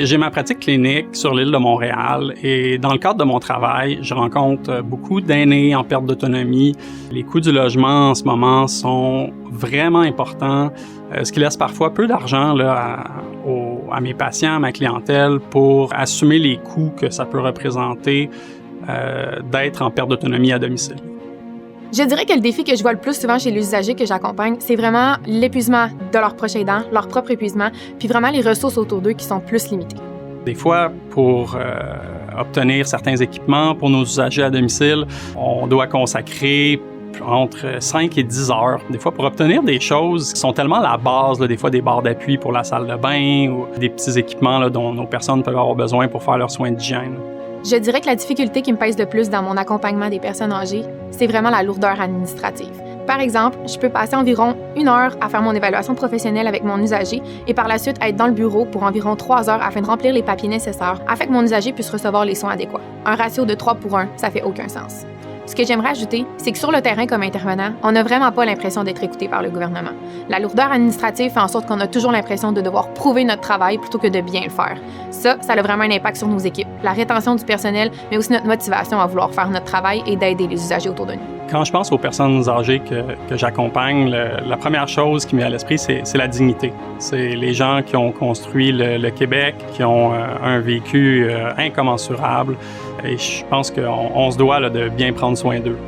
J'ai ma pratique clinique sur l'île de Montréal et dans le cadre de mon travail, je rencontre beaucoup d'aînés en perte d'autonomie. Les coûts du logement en ce moment sont vraiment importants, ce qui laisse parfois peu d'argent là, à mes patients, à ma clientèle pour assumer les coûts que ça peut représenter d'être en perte d'autonomie à domicile. Je dirais que le défi que je vois le plus souvent chez les usagers que j'accompagne, c'est vraiment l'épuisement de leurs proches aidants, leur propre épuisement, puis vraiment les ressources autour d'eux qui sont plus limitées. Des fois, pour obtenir certains équipements pour nos usagers à domicile, on doit consacrer entre 5 et 10 heures. Des fois, pour obtenir des choses qui sont tellement la base, là, des fois des barres d'appui pour la salle de bain ou des petits équipements là, dont nos personnes peuvent avoir besoin pour faire leurs soins d'hygiène. Je dirais que la difficulté qui me pèse le plus dans mon accompagnement des personnes âgées, c'est vraiment la lourdeur administrative. Par exemple, je peux passer environ 1 heure à faire mon évaluation professionnelle avec mon usager et par la suite être dans le bureau pour environ 3 heures afin de remplir les papiers nécessaires afin que mon usager puisse recevoir les soins adéquats. Un ratio de 3:1, ça fait aucun sens. Ce que j'aimerais ajouter, c'est que sur le terrain comme intervenant, on n'a vraiment pas l'impression d'être écouté par le gouvernement. La lourdeur administrative fait en sorte qu'on a toujours l'impression de devoir prouver notre travail plutôt que de bien le faire. Ça a vraiment un impact sur nos équipes, la rétention du personnel, mais aussi notre motivation à vouloir faire notre travail et d'aider les usagers autour de nous. Quand je pense aux personnes âgées que j'accompagne, la première chose qui me vient à l'esprit, c'est la dignité. C'est les gens qui ont construit le Québec, qui ont un vécu incommensurable. Et je pense qu'on se doit là, de bien prendre soin d'eux.